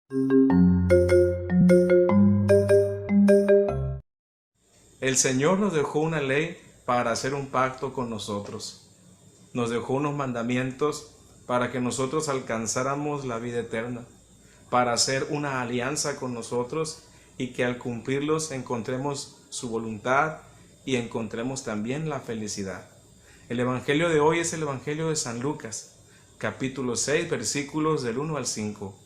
El Señor nos dejó una ley para hacer un pacto con nosotros. Nos dejó unos mandamientos para que nosotros alcanzáramos la vida eterna, para hacer una alianza con nosotros y que al cumplirlos encontremos su voluntad y encontremos también la felicidad. El Evangelio de hoy es el Evangelio de San Lucas, capítulo 6, versículos del 1 al 5,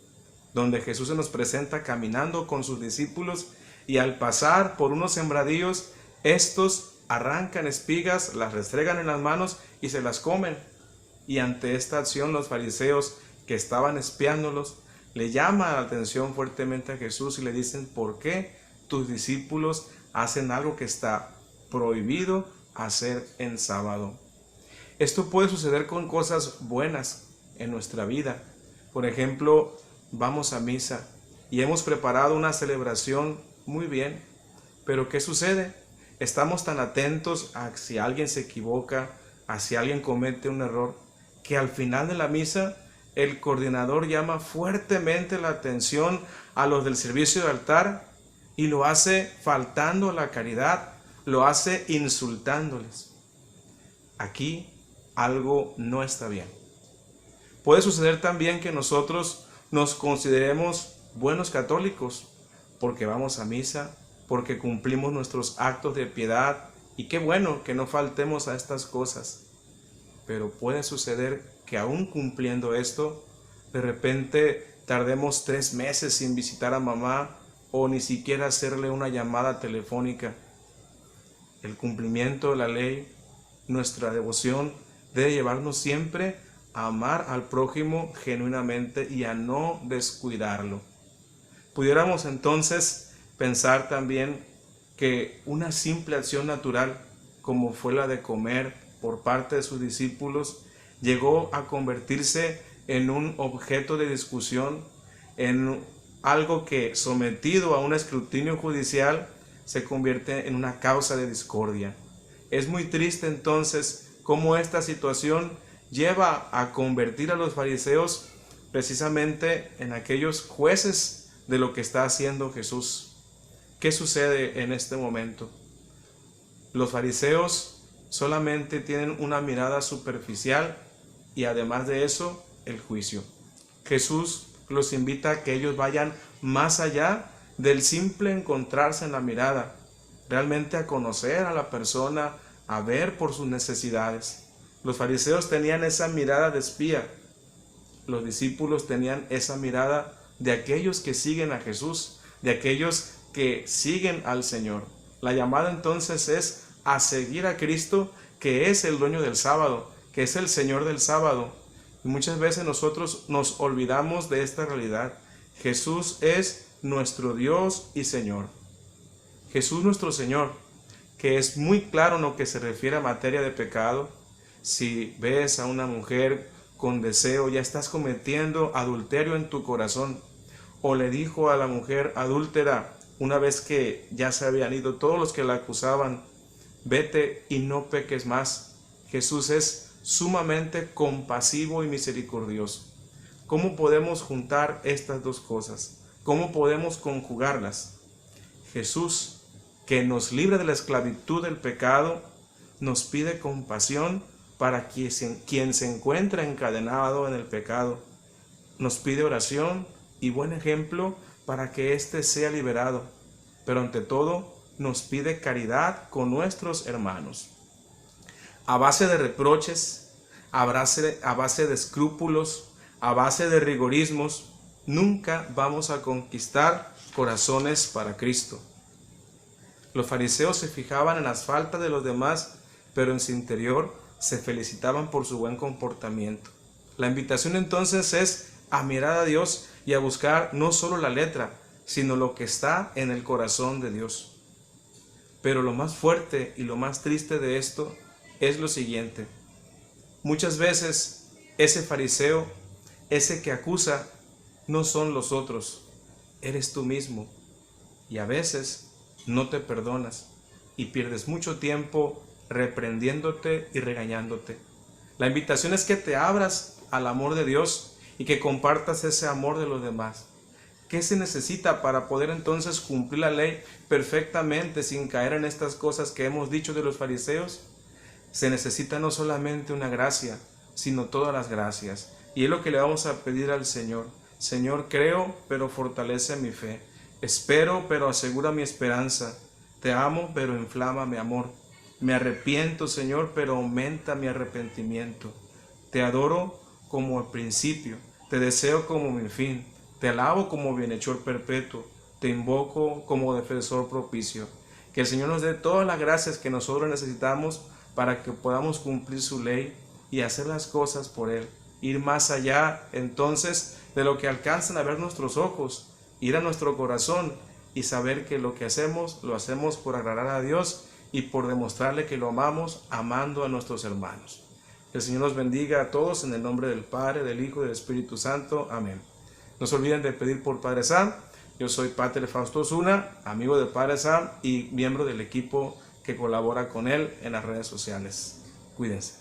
donde Jesús se nos presenta caminando con sus discípulos y al pasar por unos sembradíos, estos arrancan espigas, las restregan en las manos y se las comen. Y ante esta acción los fariseos que estaban espiándolos le llaman la atención fuertemente a Jesús y le dicen: ¿por qué tus discípulos hacen algo que está prohibido hacer en sábado? Esto puede suceder con cosas buenas en nuestra vida. Por ejemplo, vamos a misa y hemos preparado una celebración muy bien, pero ¿qué sucede? Estamos tan atentos a si alguien se equivoca, a si alguien comete un error, que al final de la misa el coordinador llama fuertemente la atención a los del servicio de altar y lo hace faltando a la caridad, lo hace insultándoles. Aquí algo no está bien. Puede suceder también que nosotros nos consideremos buenos católicos porque vamos a misa, porque cumplimos nuestros actos de piedad, y qué bueno que no faltemos a estas cosas. Pero puede suceder que aún cumpliendo esto, de repente tardemos 3 meses sin visitar a mamá o ni siquiera hacerle una llamada telefónica. El cumplimiento de la ley, nuestra devoción, debe llevarnos siempre a amar al prójimo genuinamente y a no descuidarlo. Pudiéramos entonces pensar también que una simple acción natural, como fue la de comer por parte de sus discípulos, llegó a convertirse en un objeto de discusión, en algo que, sometido a un escrutinio judicial, se convierte en una causa de discordia. Es muy triste entonces cómo esta situación lleva a convertir a los fariseos precisamente en aquellos jueces de lo que está haciendo Jesús. ¿Qué sucede en este momento? Los fariseos solamente tienen una mirada superficial y además de eso, el juicio. Jesús los invita a que ellos vayan más allá del simple encontrarse en la mirada, realmente a conocer a la persona, a ver por sus necesidades. Los fariseos tenían esa mirada de espía, los discípulos tenían esa mirada de aquellos que siguen a Jesús, de aquellos que siguen al Señor. La llamada entonces es a seguir a Cristo, que es el dueño del sábado, que es el Señor del sábado. Y muchas veces nosotros nos olvidamos de esta realidad. Jesús es nuestro Dios y Señor. Jesús nuestro Señor, que es muy claro en lo que se refiere a materia de pecado. Si ves a una mujer con deseo, ya estás cometiendo adulterio en tu corazón. O le dijo a la mujer adúltera, una vez que ya se habían ido todos los que la acusaban: vete y no peques más. Jesús es sumamente compasivo y misericordioso. ¿Cómo podemos juntar estas dos cosas? ¿Cómo podemos conjugarlas? Jesús, que nos libra de la esclavitud del pecado, nos pide compasión para quien se encuentra encadenado en el pecado. Nos pide oración y buen ejemplo para que éste sea liberado. Pero ante todo, nos pide caridad con nuestros hermanos. A base de reproches, a base de escrúpulos, a base de rigorismos, nunca vamos a conquistar corazones para Cristo. Los fariseos se fijaban en las faltas de los demás, pero en su interior se felicitaban por su buen comportamiento. La invitación entonces es a mirar a Dios y a buscar no solo la letra, sino lo que está en el corazón de Dios. Pero lo más fuerte y lo más triste de esto es lo siguiente. Muchas veces ese fariseo, ese que acusa, no son los otros, eres tú mismo. Y a veces no te perdonas y pierdes mucho tiempo reprendiéndote y regañándote. La invitación es que te abras al amor de Dios y que compartas ese amor de los demás. ¿Qué se necesita para poder entonces cumplir la ley perfectamente sin caer en estas cosas que hemos dicho de los fariseos? Se necesita no solamente una gracia, sino todas las gracias. Y es lo que le vamos a pedir al Señor. Señor, creo, pero fortalece mi fe. Espero, pero asegura mi esperanza. Te amo, pero inflama mi amor. Me arrepiento, Señor, pero aumenta mi arrepentimiento. Te adoro como al principio. Te deseo como mi fin. Te alabo como bienhechor perpetuo. Te invoco como defensor propicio. Que el Señor nos dé todas las gracias que nosotros necesitamos para que podamos cumplir su ley y hacer las cosas por Él. Ir más allá, entonces, de lo que alcanzan a ver nuestros ojos. Ir a nuestro corazón y saber que lo que hacemos, lo hacemos por agradar a Dios y por demostrarle que lo amamos, amando a nuestros hermanos. Que el Señor nos bendiga a todos en el nombre del Padre, del Hijo y del Espíritu Santo. Amén. No se olviden de pedir por Padre Sam. Yo soy Pater Fausto Osuna, amigo de Padre Sam y miembro del equipo que colabora con él en las redes sociales. Cuídense.